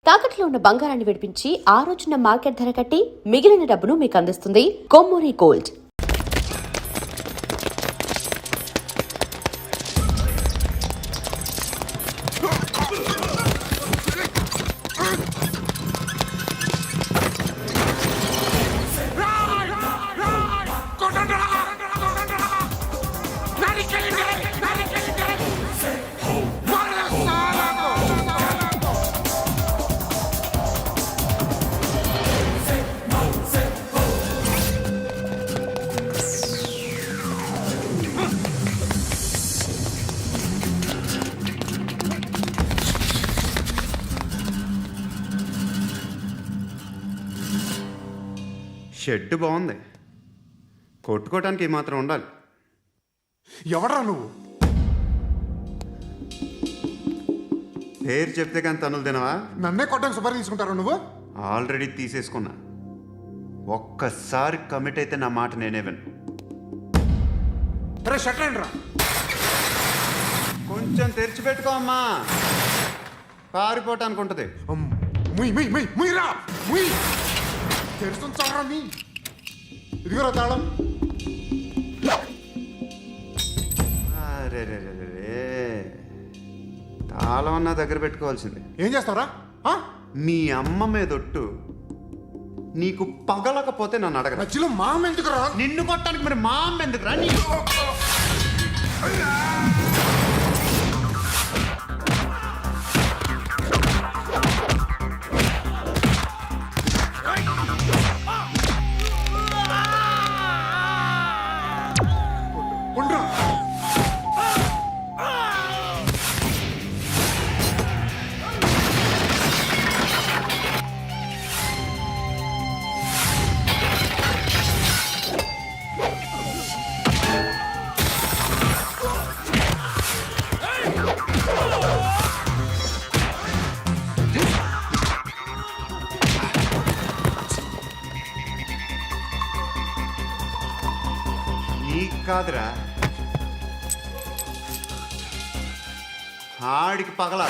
తాకట్లో ఉన్న బంగారాన్ని విడిపించి ఆ రోజున మార్కెట్ ధర కట్టి మిగిలిన డబ్బును మీకు అందిస్తుంది కొమ్మూరి గోల్డ్. షెడ్ బాగుంది, కొట్టుకోవటానికి ఏమాత్రం ఉండాలి. ఎవడ్రా నువ్వు? పేరు చెప్తే కానీ తనులు తినవా? నన్నే కొట్టడానికి సుపారీ తీసుకుంటారా నువ్వు? ఆల్రెడీ తీసేసుకున్నా. ఒక్కసారి కమిట్ అయితే నా మాట నేనే విను. అరే షట్ రా, కొంచెం తెరిచిపెట్టుకో అమ్మా, పారిపోవటానికి ఉంటుంది. ముయ్ ముయ్ ముయ్ ముయ్ రా ముయ్, తెరుస్తుంచారా నీ? ఇదిగోరా తాళం. అరే తాళం అన్నా దగ్గర పెట్టుకోవాల్సిందే. ఏం చేస్తావరా? మీ అమ్మ మీదొట్టు, నీకు పగలకపోతే నన్ను అడగరా. మధ్యలో మామ ఎందుకు రా? నిన్ను కొట్టడానికి మరి మా అమ్మ ఎందుకు రా? ఉండ్రా. నీకు కాదురా, ఆడికి పగల.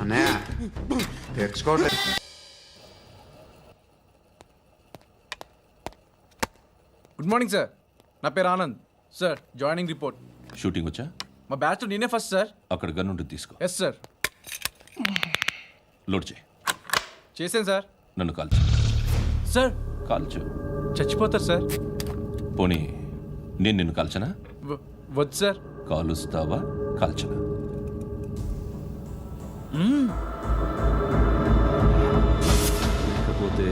అన్నయ్య తెచ్చుకోవట్లేదు. గుడ్ మార్నింగ్ సార్, నా పేరు Anand sir. Joining report. Shooting వచ్చా? మా బ్యాచ్లో నేనే ఫస్ట్ సార్. అక్కడ గన్ ఉంటుంది, తీసుకో. Yes sir. లోడ్ చేయి. చేశాను సార్. నన్ను కాల్చు. సార్ కాల్చు. చచ్చిపోతారు సార్. పోనీ నేను నిన్ను కాల్చనా? వద్దు సార్. కాలుస్తావా కాల్చనా? లేకపోతే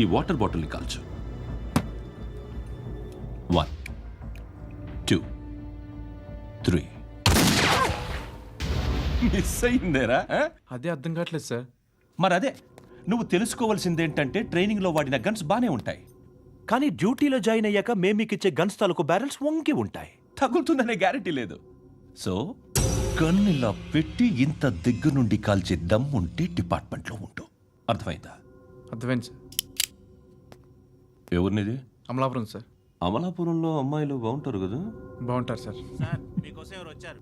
ఈ వాటర్ బాటిల్ని కాల్చు. 1 2 3. మిస్ అయిందేరా? అదే అర్థం కావట్లేదు సార్. మరి అదే నువ్వు తెలుసుకోవాల్సిందేంటంటే ట్రైనింగ్లో వాడిన గన్స్ బానే ఉంటాయి, కానీ డ్యూటీలో జాయిన్ అయ్యాక మేము మీకు ఇచ్చే గన్స్ తాలూకు బ్యారెల్స్ వంగి ఉంటాయి. తగులుతుందనే గ్యారెంటీ లేదు. సో గన్ ఇలా పెట్టి ఇంత దగ్గర నుండి కాల్చే దమ్ ఉంటే డిపార్ట్మెంట్లో ఉంటూ. అర్థమైందా? అర్థమైంది సార్. ఎవరినిది? అమలాపురం సార్. అమలాపురంలో అమ్మాయిలు బాగుంటారు కదా? బాగుంటారు సార్.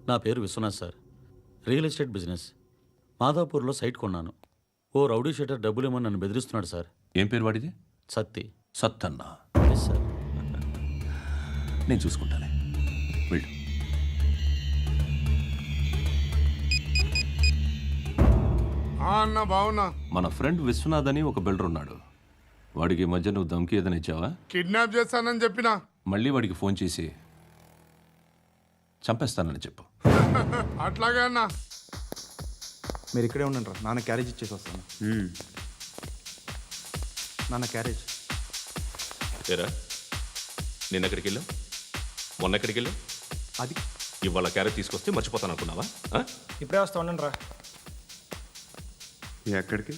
నా పేరు Vishwanath sir. Real estate business. మాదాపూర్లో సైట్ కొన్నాను. ఓ రౌడీ షీటర్ డబ్బులు ఏమో నన్ను బెదిరిస్తున్నాడు సార్. ఏం పేరు వాడిది? సత్తి. సత్తన్న. Yes sir. నేను చూసుకుంటానే. వెళ్ళు. అన్న బావున్నా. మన ఫ్రెండ్ విశ్వనాథ్ అని ఒక బిల్డర్ ఉన్నాడు. వాడికి ఈ మధ్య నువ్వు ధమ్కి ఏదైనా ఇచ్చావా? కిడ్నాప్ చేస్తానని చెప్పినా. మళ్ళీ వాడికి ఫోన్ చేసి చంపేస్తానని చెప్పు. అట్లాగే అన్న. మీరు ఇక్కడే ఉండండి రా, నాన్న క్యారేజ్ ఇచ్చేసి వస్తాను. నాన్న క్యారేజ్. ఏరా నేను ఎక్కడికి వెళ్ళావు? మొన్న ఎక్కడికి వెళ్ళావు? అది ఇవాళ క్యారెట్ తీసుకొస్తే మర్చిపోతాను అనుకున్నావా? ఇప్పుడే వస్తా ఉండండి రా. ఎక్కడికి?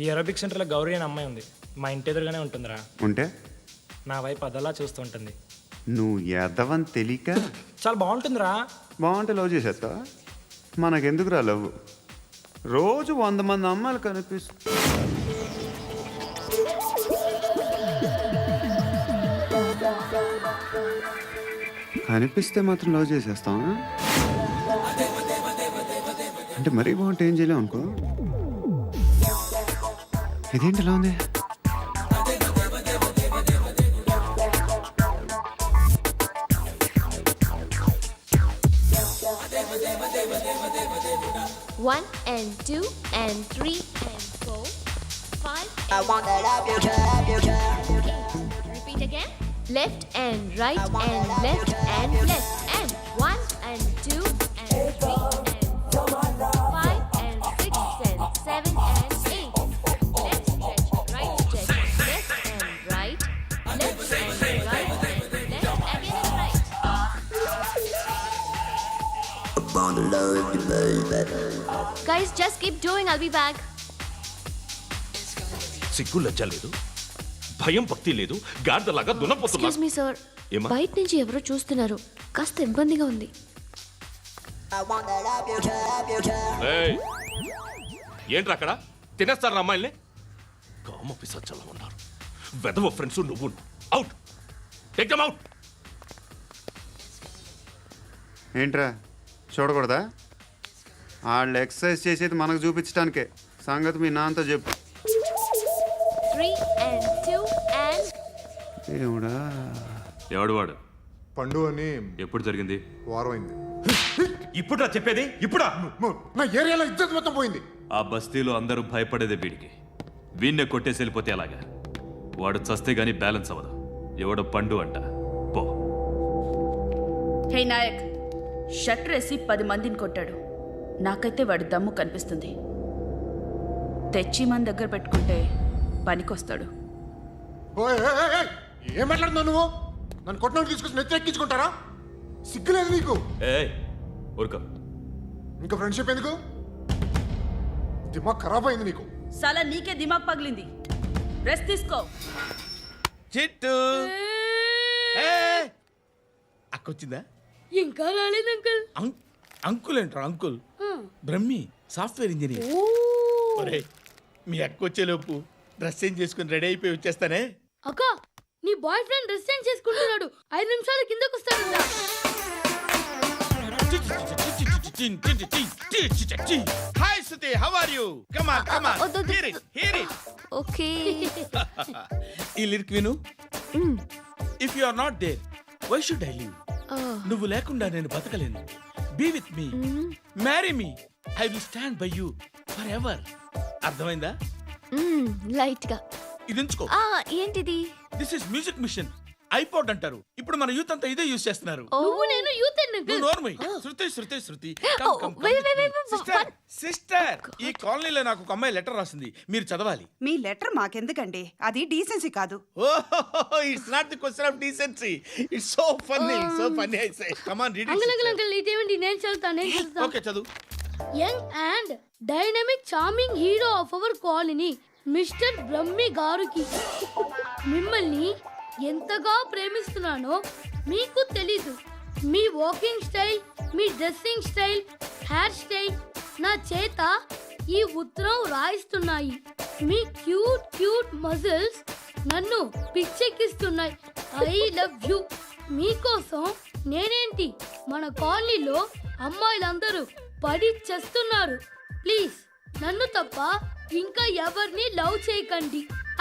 ఈ అరబిక్ సెంటర్లో గౌరీ అనే అమ్మాయి ఉంది. మా ఇంటి ఎదురుగానే ఉంటుందిరా. ఉంటే నా వైపు అదలా చూస్తూ ఉంటుంది. నువ్వు ఎదవని తెలియక చాలా బాగుంటుందిరా. బాగుంటే లవ్ చేసేస్తావా? మనకెందుకురా లవ్? రోజు 100 మంది అమ్మాయిలు కనిపిస్తే మాత్రం లవ్ చేసేస్తావా? అంటే మరీ బాగుంటే ఏం చేయలేవు అనుకో. ఇదేంటి ఎలా ఉంది? One and two and three and four, five. I want that up your trap, your trap. Okay. Repeat again. Left and right and left and left and one and two and three and four, five and six and seven and eight. Left stretch, right stretch, left and right, left and right and left again and right. On the low if you baby. Guys, just keep doing. I'll be back. సిగ్గు లజ్జ లేదు, భయం భక్తి లేదు, గాడిదలాగా దున్నపోతున్నా. Excuse me, sir. ఏమ్మా? బయట నుంచి ఎవరో చూస్తున్నారు. కాస్త ఇబ్బందిగా ఉంది. I want that up your trap, your trap. ఏయ్, ఏంట్రా అక్కడ తినేస్తారా అమ్మాయిల్ని? కామ పిశాచాలా ఉన్నారు. వెదవ ఫ్రెండ్స్ నువ్వు. Out, take them out. ఏంట్రా చూడకూడదా? వాళ్ళు ఎక్సర్సైజ్ చేసేది మనకు చూపించడానికే. సంగతి మీ నాన్నతో చెప్పు. 3 and 2 and ఏమిడా? ఎవడు వాడు? పండు అని ఎప్పుడు జరిగింది? వారం అయింది. ఇప్పుడా చెప్పేది? ఇప్పుడా? నా ఏరియాలో ఇజ్జత్ మొత్తం పోయింది. ఆ బస్తీలో అందరూ భయపడేదే వీడికి. వీణ్ణే కొట్టేసి వెళ్ళిపోతే అలాగా? వాడు చస్తే గానీ బ్యాలెన్స్ అవ్వదు. ఎవడో పండు అంట. పో. హే నాయక్, షట్టర్ వేసి 10 మందిని కొట్టాడు. నాకైతే వాడి దమ్ము కనిపిస్తుంది. తెచ్చి మన దగ్గర పెట్టుకుంటే పనికొస్తాడు. ఓయ్, ఏయ్, ఏయ్, ఏయ్, ఏం మాట్లాడుతున్నావు నువ్వు? నన్ను కొట్టినోడు తీసుకొచ్చి నెత్తి ఎక్కించుకుంటారా? సిగ్గులేదు నీకు? ఏయ్ ఊరుక. ఇంకా ఫ్రెండ్షిప్ ఎందుకు? దిమాగ్ ఖరాబ్ అయింది నీకు. సలా నీకే దిమాగ్ పగిలింది. రెస్ట్ తీసుకో. చిట్టు అక్కొచ్చిందా? ఇంకా రాలేదు అంకుల్. అంకుల్ ఏంట్రా అంకుల్? Brahmi software engineer. ఒరేయ్, మీ అక్క వచ్చేలోపు డ్రెస్ చేంజ్ చేసుకుని రెడీ అయిపోయి వచ్చేస్తానే. అక్క, నీ బాయ్ ఫ్రెండ్ డ్రెస్ చేంజ్ చేసుకుంటున్నాడు. 5 నిమిషాలు కిందకు వస్తాడు. Hi Suthi, how are you? Come on come on, hear it hear it. Okay. ఈ లిరిక్ విను. If you are not there why should I live? నువ్వు లేకుండా నేను బతకలేను. Be with me, marry me, I will stand by you forever. అర్థమైందా? Light గా. ఇది ఉంచుకో. ఏంటిది? This is music machine. IPod అంటారు. ఇప్పుడు మన యూత్ అంతా ఇదే యూజ్ చేస్తున్నారు. నువ్వు నేను యూత్ నువ్వు నోర్మై. శృతి శృతి శృతి. సిస్టర్, ఈ కాలనీలో నాకు ఒక అమ్మాయి లెటర్ రాసింది. మీరు చదవాలి. మీ లెటర్ మాకెందుకండి? అది డీసెన్సీ కాదు. Oh, it's not the question of decency. It's so funny, so funny. I say come on read it. ఇదేంటి? నేను చదువుతాను. ఓకే చదువు. Young and dynamic charming hero of our colony mister Brahmi గారికి మిమ్మల్ని ఎంతగా ప్రేమిస్తున్నానో మీకు తెలీదు. మీ వాకింగ్ స్టైల్, మీ డ్రెస్సింగ్ స్టైల్, హెయిర్ స్టైల్ నా చేత ఈ ఉత్తరం రాయిస్తున్నాయి. మీ క్యూట్ క్యూట్ మజిల్స్ నన్ను పిచ్చెక్కిస్తున్నాయి. I love you. మీకోసం నేనేంటి, మన కాలనీలో అమ్మాయిలందరూ పడి చేస్తున్నారు. ప్లీజ్ నన్ను తప్ప ఇంకా ఎవరిని లవ్ చేయకండి.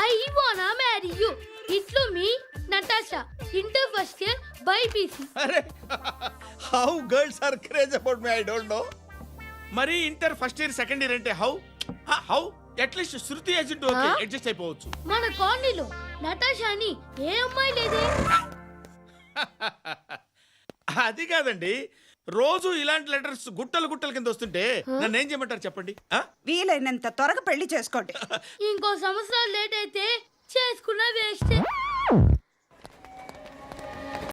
ఐ వానా మ్యారీ యూ. ఇట్లు మీ Natasha, inter first year, BiPC. అరే how girls are craze about me I don't know. మరి inter first year second year అంటే how at least Shruti agent okay adjust అయిపోవచ్చు. మన కాలనీలో నటాషా అని ఏ అమ్మాయి లేదే. అది కాదండి, రోజు ఇలాంటి లెటర్స్ గుట్టలు గుట్టల కింద వస్తుంటే నన్ను ఏం చేయమంటారు చెప్పండి? వీలైనంత త్వరగా పెళ్లి చేసుకోండి. ఇంకో సంవత్సరాలు లేట్ అయితే చేసుకున్న వేస్ట్.